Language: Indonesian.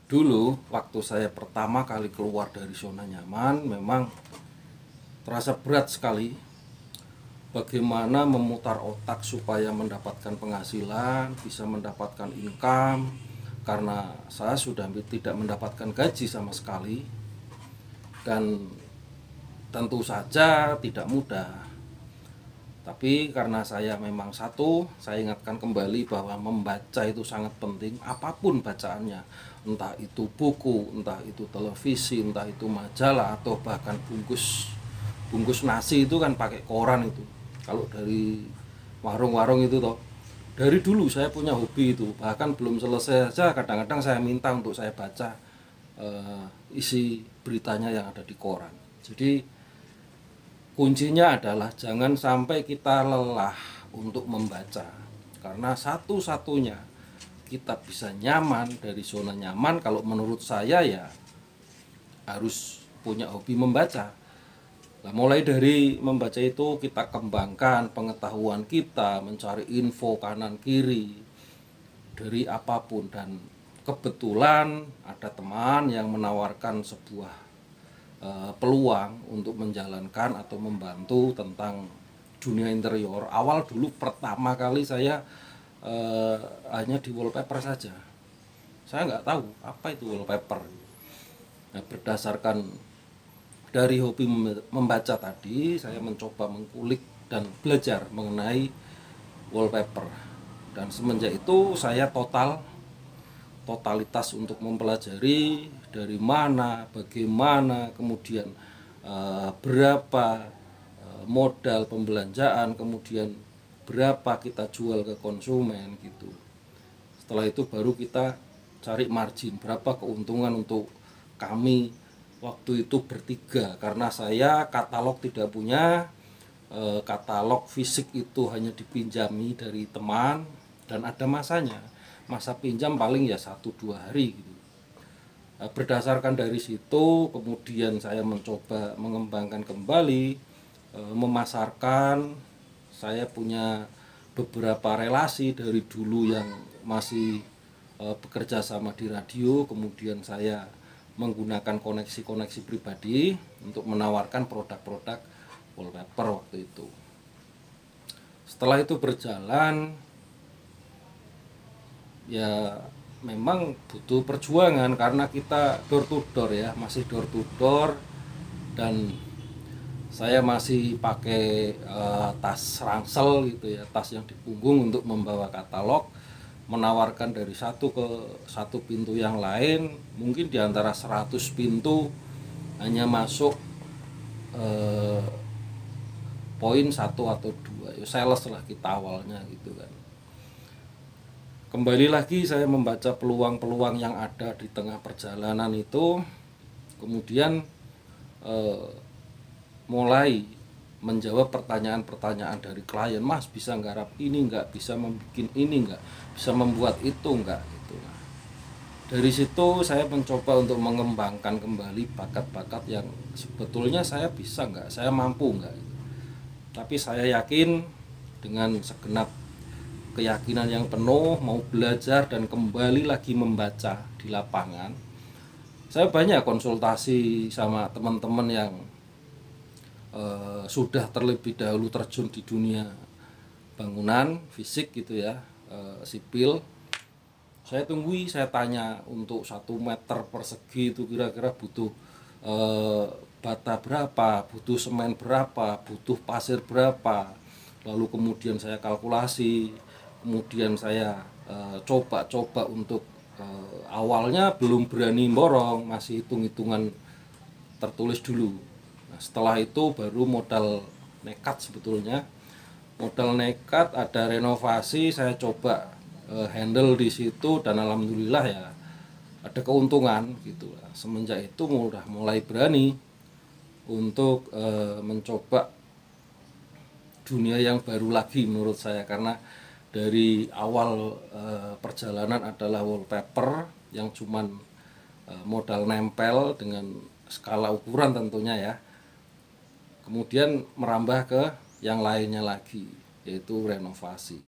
Dulu waktu saya pertama kali keluar dari zona nyaman, memang terasa berat sekali bagaimana memutar otak supaya mendapatkan penghasilan, bisa mendapatkan income, karena saya sudah tidak mendapatkan gaji sama sekali. Dan tentu saja tidak mudah. Tapi karena saya memang saya ingatkan kembali bahwa membaca itu sangat penting, apapun bacaannya, entah itu buku, entah itu televisi, entah itu majalah, atau bahkan bungkus nasi itu kan pakai koran itu. Kalau dari warung-warung itu toh, dari dulu saya punya hobi itu, bahkan belum selesai saja kadang-kadang saya minta untuk saya baca isi beritanya yang ada di koran. Jadi kuncinya adalah jangan sampai kita lelah untuk membaca. Karena satu-satunya kita bisa nyaman dari zona nyaman, kalau menurut saya ya harus punya hobi membaca. Nah, mulai dari membaca itu kita kembangkan pengetahuan kita, mencari info kanan kiri dari apapun. Dan kebetulan ada teman yang menawarkan sebuah peluang untuk menjalankan atau membantu tentang dunia interior. Awal dulu pertama kali saya hanya di wallpaper saja. Saya nggak tahu apa itu wallpaper. Nah, berdasarkan dari hobi membaca tadi, saya mencoba mengkulik dan belajar mengenai wallpaper. Dan semenjak itu saya totalitas untuk mempelajari dari mana, bagaimana, kemudian berapa modal pembelanjaan, kemudian berapa kita jual ke konsumen gitu. Setelah itu baru kita cari margin, berapa keuntungan untuk kami waktu itu bertiga, karena saya katalog tidak punya, katalog fisik itu hanya dipinjami dari teman dan ada masanya. Masa pinjam paling ya 1-2 hari gitu. Berdasarkan dari situ kemudian saya mencoba mengembangkan kembali, memasarkan. Saya punya beberapa relasi dari dulu yang masih bekerja sama di radio, kemudian saya menggunakan koneksi-koneksi pribadi untuk menawarkan produk-produk wallpaper waktu itu. Setelah itu berjalan, ya memang butuh perjuangan karena kita door to door ya, masih door to door. Dan saya masih pakai tas ransel gitu ya, tas yang di punggung untuk membawa katalog, menawarkan dari satu ke satu pintu yang lain. Mungkin di antara 100 pintu hanya masuk poin 1 atau 2 ya, sales lah kita awalnya gitu kan. Kembali lagi saya membaca peluang-peluang yang ada di tengah perjalanan itu, kemudian mulai menjawab pertanyaan-pertanyaan dari klien. Mas, bisa nggarap ini enggak, bisa membuat ini enggak, bisa membuat itu enggak gitu. Nah, dari situ saya mencoba untuk mengembangkan kembali bakat-bakat yang sebetulnya saya bisa enggak, saya mampu enggak gitu. Tapi saya yakin dengan segenap keyakinan yang penuh mau belajar dan kembali lagi membaca di lapangan. Saya banyak konsultasi sama teman-teman yang sudah terlebih dahulu terjun di dunia bangunan fisik gitu ya, sipil. Saya tunggui, saya tanya untuk 1 meter persegi itu kira-kira butuh bata berapa, butuh semen berapa, butuh pasir berapa. Lalu kemudian saya kalkulasi, kemudian saya coba-coba untuk awalnya belum berani borong, masih hitung-hitungan tertulis dulu. Nah, setelah itu baru modal nekat sebetulnya. Modal nekat, ada renovasi, saya coba handle di situ dan alhamdulillah ya ada keuntungan gitu. Semenjak itu udah mulai berani untuk mencoba dunia yang baru lagi menurut saya, karena dari awal perjalanan adalah wallpaper yang cuman modal nempel dengan skala ukuran tentunya ya. Kemudian merambah ke yang lainnya lagi, yaitu renovasi.